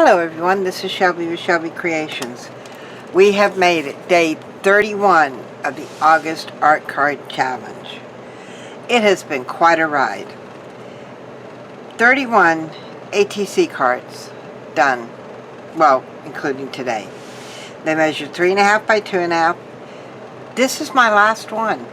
Hello everyone, this is Shelby with Shelby Creations. We have made it day 31 of the August Art Card Challenge. It has been quite a ride. 31 ATC cards done, well, including today. They measure 3.5 by 2.5. This is my last one.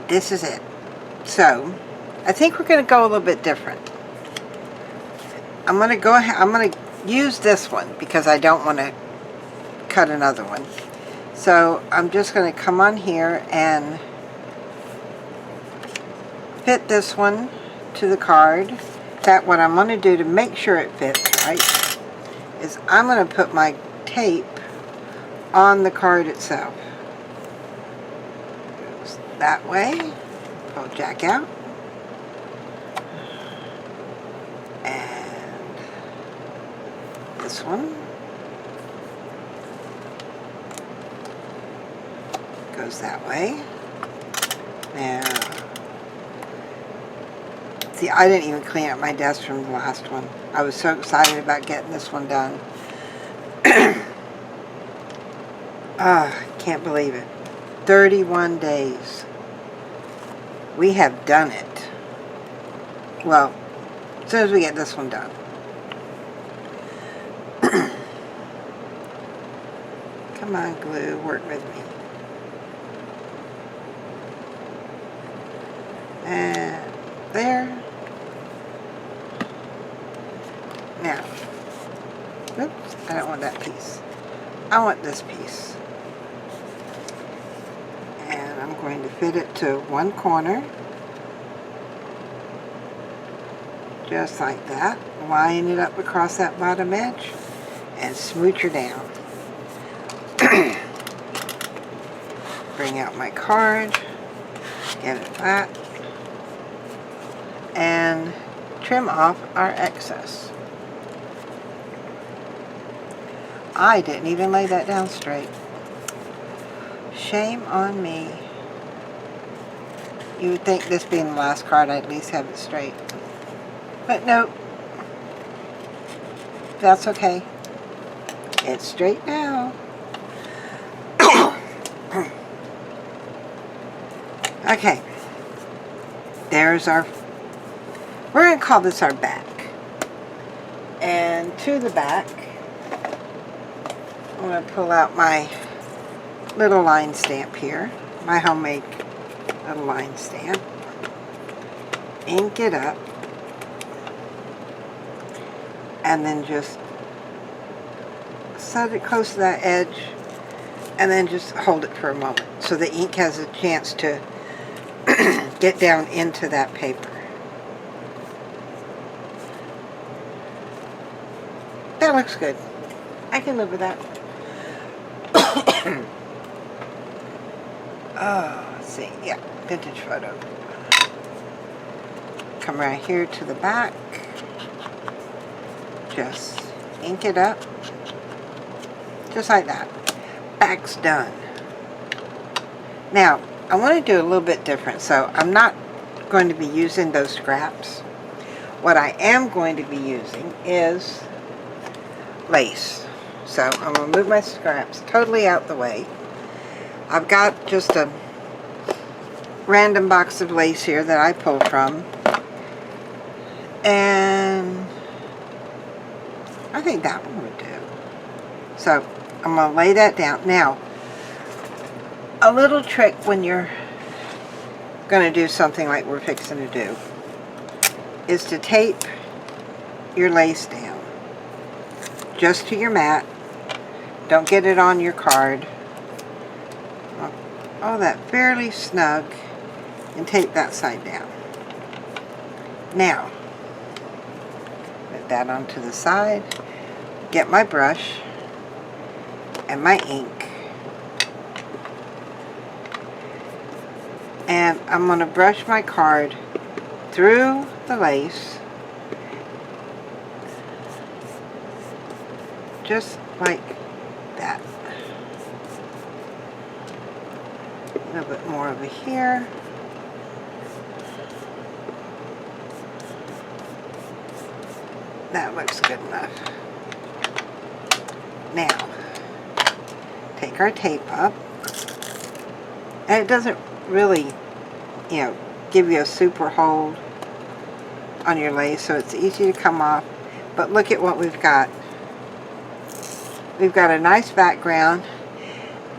This is it. So, I think we're going to go a little bit different. I'm going to use this one because I don't want to cut another one. So I'm just going to come on here and fit this one to the card. That what I'm going to do to make sure it fits right is I'm going to put my tape on the card itself. Goes that way. Pull Jack out. This one goes that way. Now, see, I didn't even clean up my desk from the last one. I was so excited about getting this one done. Can't believe it. 31 days. We have done it. Well, as soon as we get this one done. Come on, glue, work with me. And there. Now, oops, I don't want that piece. I want this piece. And I'm going to fit it to one corner. Just like that. Line it up across that bottom edge and smooch her down. Bring out my card, get it flat, and trim off our excess. I didn't even lay that down straight. Shame on me. You would think this being the last card I'd at least have it straight. But nope. That's okay. It's straight now. Okay, there's our, we're going to call this our back. And to the back, I'm going to pull out my little line stamp here, my homemade little line stamp, ink it up, and then just set it close to that edge, and then just hold it for a moment so the ink has a chance to get down into that paper. That looks good. I can live with that. Oh, let's see. Yeah, vintage photo. Come right here to the back. Just ink it up. Just like that. Back's done. Now, I want to do a little bit different, so I'm not going to be using those scraps. What I am going to be using is lace. So I'm going to move my scraps totally out the way. I've got just a random box of lace here that I pulled from. And I think that one would do. So I'm going to lay that down. Now, a little trick when you're going to do something like we're fixing to do is to tape your lace down just to your mat. Don't get it on your card. Oh, that fairly snug, and tape that side down. Now, put that onto the side, get my brush and my ink. And I'm going to brush my card through the lace, just like that. A little bit more over here. That looks good enough. Now, take our tape up. And it doesn't really, you know, give you a super hold on your lace, so it's easy to come off. But look at what we've got. We've got a nice background,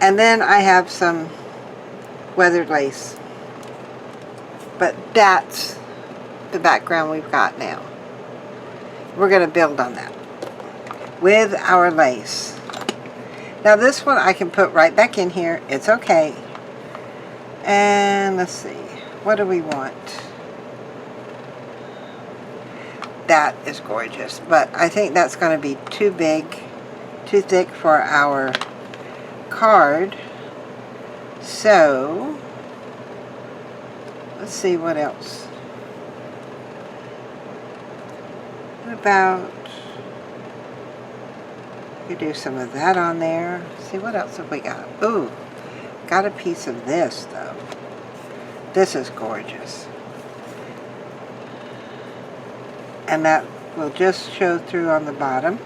and then I have some weathered lace. But that's the background we've got now. We're going to build on that with our lace. Now this one I can put right back in here. It's okay. And let's see. What do we want? That is gorgeous. But I think that's going to be too big, too thick for our card. So, let's see what else. What about, we do some of that on there. Let's see, what else have we got? Ooh, got a piece of this though. This is gorgeous. And that will just show through on the bottom.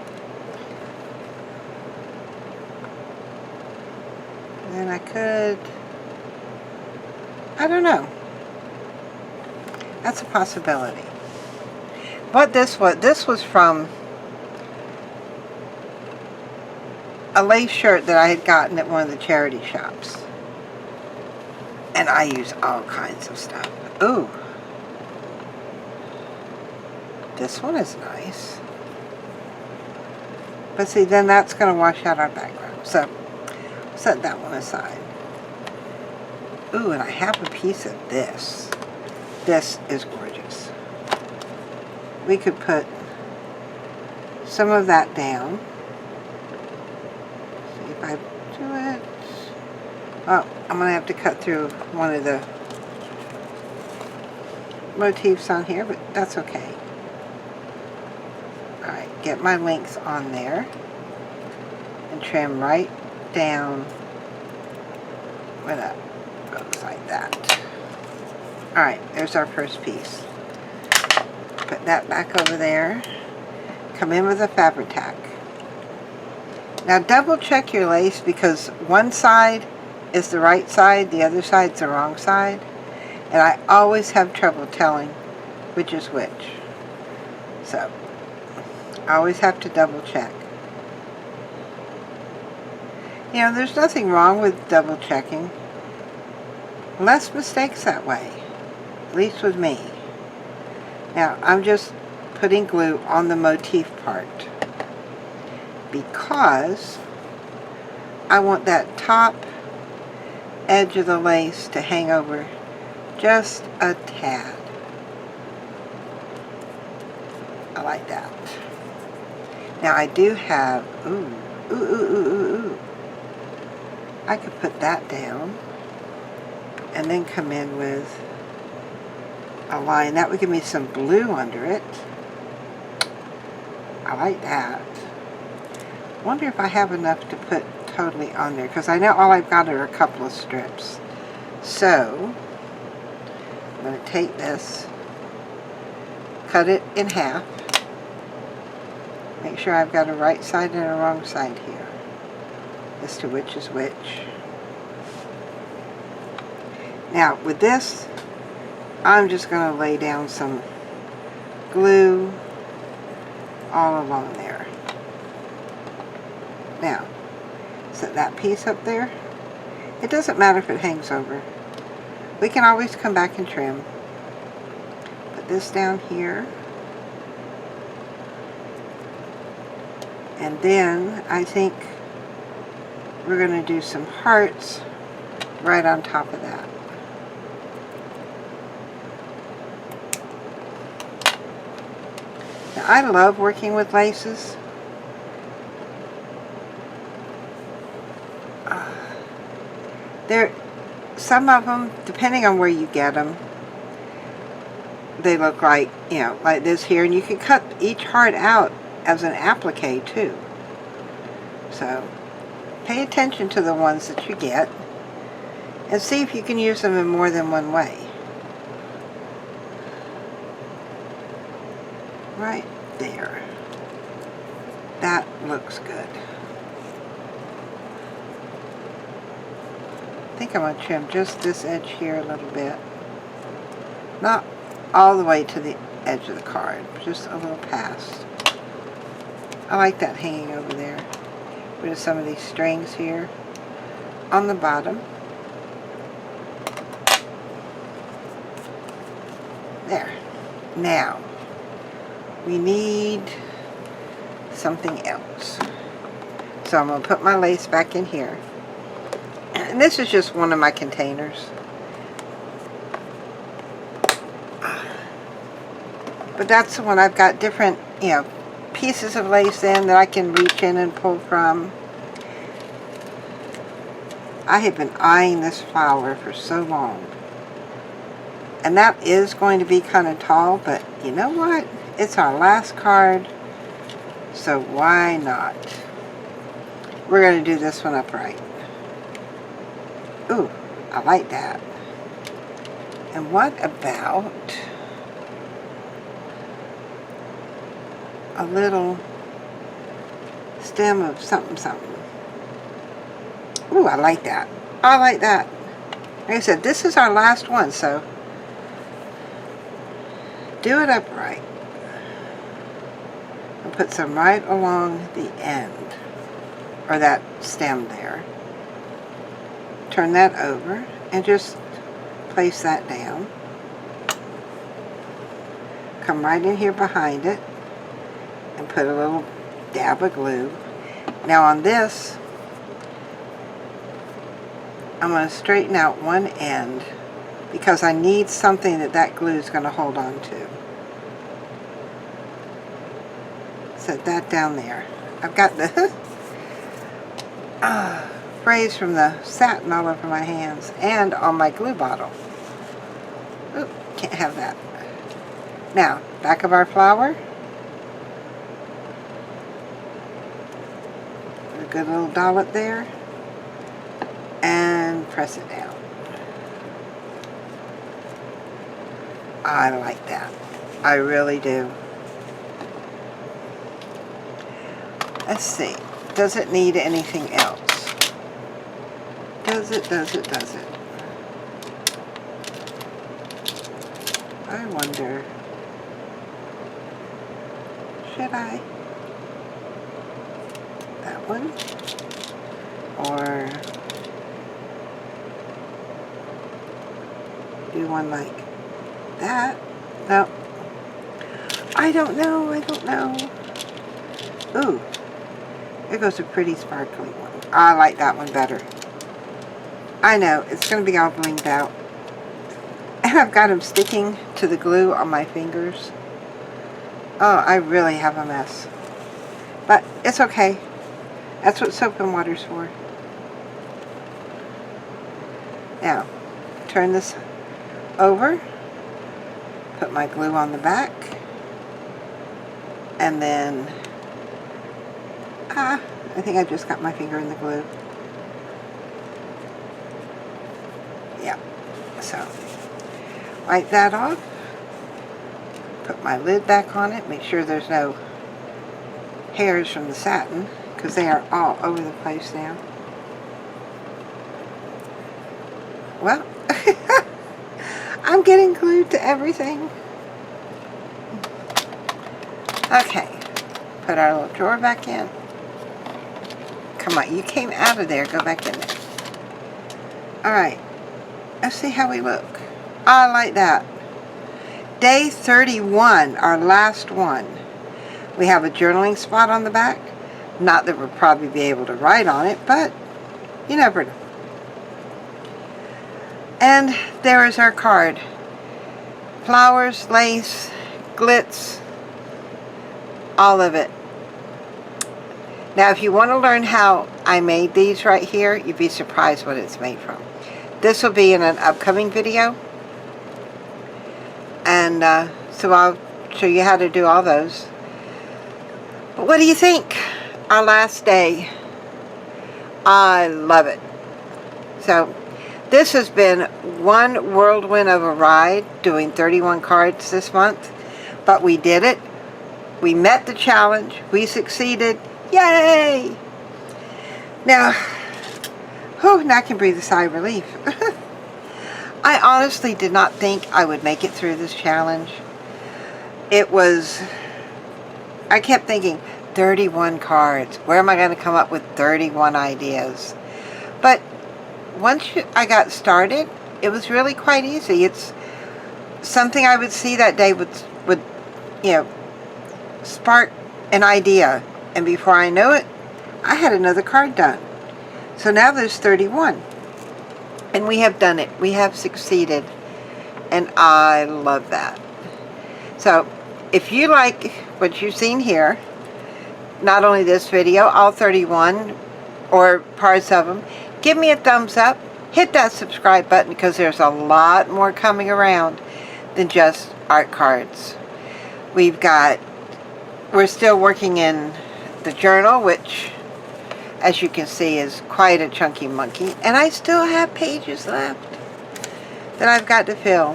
And then I could, I don't know. That's a possibility. What this was from a lace shirt that I had gotten at one of the charity shops. And I use all kinds of stuff. Ooh. This one is nice. But see, then that's going to wash out our background. So, set that one aside. Ooh, and I have a piece of this. This is gorgeous. We could put some of that down. See if I do it. Oh, I'm going to have to cut through one of the motifs on here, but that's okay. Alright, get my links on there and trim right down where that goes like that. Alright, there's our first piece. Put that back over there. Come in with a fabric tack. Now double check your lace, because one side is the right side, the other side's the wrong side. And I always have trouble telling which is which. So, I always have to double check. You know, there's nothing wrong with double checking. Less mistakes that way. At least with me. Now, I'm just putting glue on the motif part, because I want that top edge of the lace to hang over just a tad. I like that. Now I do have, ooh. I could put that down and then come in with a line. That would give me some blue under it. I like that. Wonder if I have enough to put totally on there, because I know all I've got are a couple of strips. So, I'm going to take this, cut it in half, make sure I've got a right side and a wrong side here as to which is which. Now, with this, I'm just going to lay down some glue all along there. Now, set that piece up there. It doesn't matter if it hangs over. We can always come back and trim. Put this down here. And then I think we're going to do some hearts right on top of that. Now, I love working with laces. Some of them, depending on where you get them, they look like, you know, like this here, and you can cut each heart out as an applique too. So, pay attention to the ones that you get, and see if you can use them in more than one way. Right there. That looks good. I think I'm going to trim just this edge here a little bit. Not all the way to the edge of the card, just a little past. I like that hanging over there. Rid of some of these strings here on the bottom. There. Now, we need something else. So I'm going to put my lace back in here. And this is just one of my containers. But that's the one I've got different, pieces of lace in that I can reach in and pull from. I have been eyeing this flower for so long. And that is going to be kind of tall, but you know what? It's our last card, so why not? We're going to do this one upright. Ooh, I like that. And what about a little stem of something something? Ooh, I like that. I like that. Like I said, this is our last one, so do it upright. And put some right along the end, or that stem there. Turn that over and just place that down. Come right in here behind it and put a little dab of glue. Now on this, I'm going to straighten out one end because I need something that glue is going to hold on to. Set that down there. I've got the sprays from the satin all over my hands and on my glue bottle. Oop, can't have that. Now, back of our flower. Put a good little dollop there. And press it down. I like that. I really do. Let's see. Does it need anything else? Does it? I wonder. Should I? That one? Or do one like that? No. I don't know. Ooh. There goes a pretty sparkly one. I like that one better. I know, it's going to be all blinged out. And I've got them sticking to the glue on my fingers. Oh, I really have a mess. But it's okay. That's what soap and water's for. Now, turn this over. Put my glue on the back. And then, I think I just got my finger in the glue. Yeah, so wipe that off. Put my lid back on it. Make sure there's no hairs from the satin because they are all over the place now. Well, I'm getting glued to everything. Okay, put our little drawer back in. Come on, you came out of there. Go back in there. Alright, let's see how we look. I like that. Day 31, our last one. We have a journaling spot on the back. Not that we'll probably be able to write on it, but you never know. And there is our card. Flowers, lace, glitz, all of it. Now, if you want to learn how I made these right here, you'd be surprised what it's made from. This will be in an upcoming video. And so I'll show you how to do all those. But what do you think? Our last day. I love it. So, this has been one whirlwind of a ride, doing 31 cards this month. But we did it. We met the challenge. We succeeded. Yay! Now, now I can breathe a sigh of relief. I honestly did not think I would make it through this challenge. I kept thinking, 31 cards. Where am I going to come up with 31 ideas? But once I got started, it was really quite easy. It's something I would see that day would spark an idea. And before I know it, I had another card done. So now there's 31. And we have done it. We have succeeded. And I love that. So if you like what you've seen here, not only this video, all 31 or parts of them, give me a thumbs up. Hit that subscribe button because there's a lot more coming around than just art cards. We're still working in the journal, which, as you can see, is quite a chunky monkey. And I still have pages left that I've got to fill,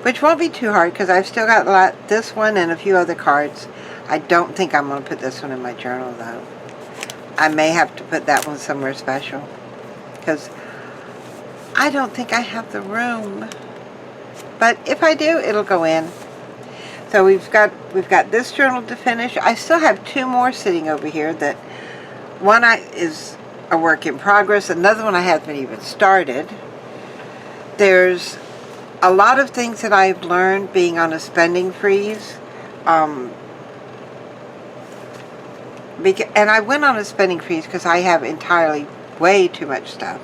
which won't be too hard because I've still got this one and a few other cards. I don't think I'm going to put this one in my journal, though. I may have to put that one somewhere special because I don't think I have the room. But if I do, it'll go in. So we've got this journal to finish. I still have 2 more sitting over here. That one is a work in progress. Another one I haven't even started. There's a lot of things that I've learned being on a spending freeze. And I went on a spending freeze because I have entirely way too much stuff.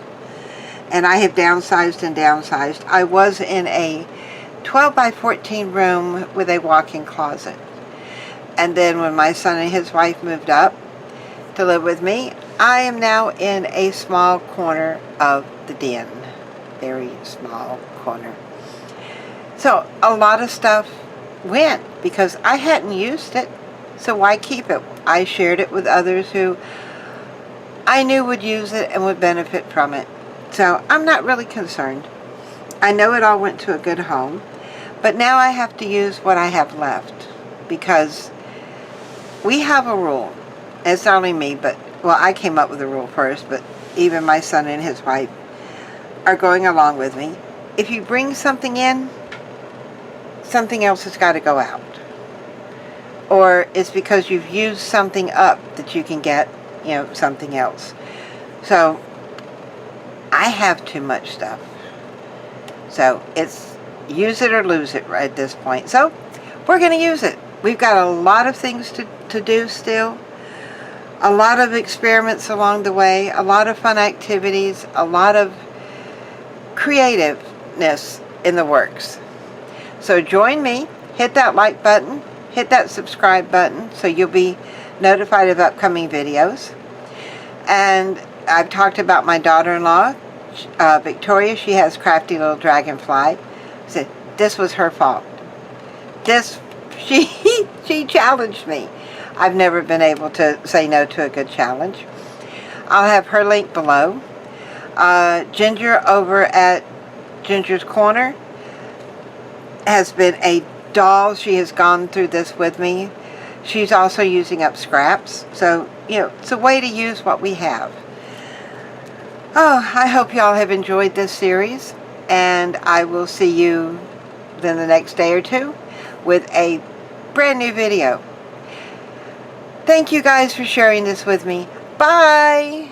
And I have downsized and downsized. I was in a 12 by 14 room with a walk-in closet. And then when my son and his wife moved up to live with me, I am now in a small corner of the den. Very small corner. So a lot of stuff went because I hadn't used it. So why keep it? I shared it with others who I knew would use it and would benefit from it. So I'm not really concerned. I know it all went to a good home. But now I have to use what I have left. Because we have a rule. It's not only me, but, well, I came up with the rule first, but even my son and his wife are going along with me. If you bring something in, something else has got to go out. Or it's because you've used something up that you can get, something else. So, I have too much stuff. So, it's use it or lose it right at this point. So, we're going to use it. We've got a lot of things to do still. A lot of experiments along the way. A lot of fun activities. A lot of creativeness in the works. So, join me. Hit that like button. Hit that subscribe button so you'll be notified of upcoming videos. And I've talked about my daughter-in-law, Victoria. She has Crafty Little Dragonfly. Said this was her fault. She challenged me. I've never been able to say no to a good challenge. I'll have her link below. Ginger over at Ginger's Corner has been a doll. She has gone through this with me. She's also using up scraps. So, it's a way to use what we have. Oh, I hope y'all have enjoyed this series. And I will see you then the next day or two with a brand new video. Thank you guys for sharing this with me. Bye!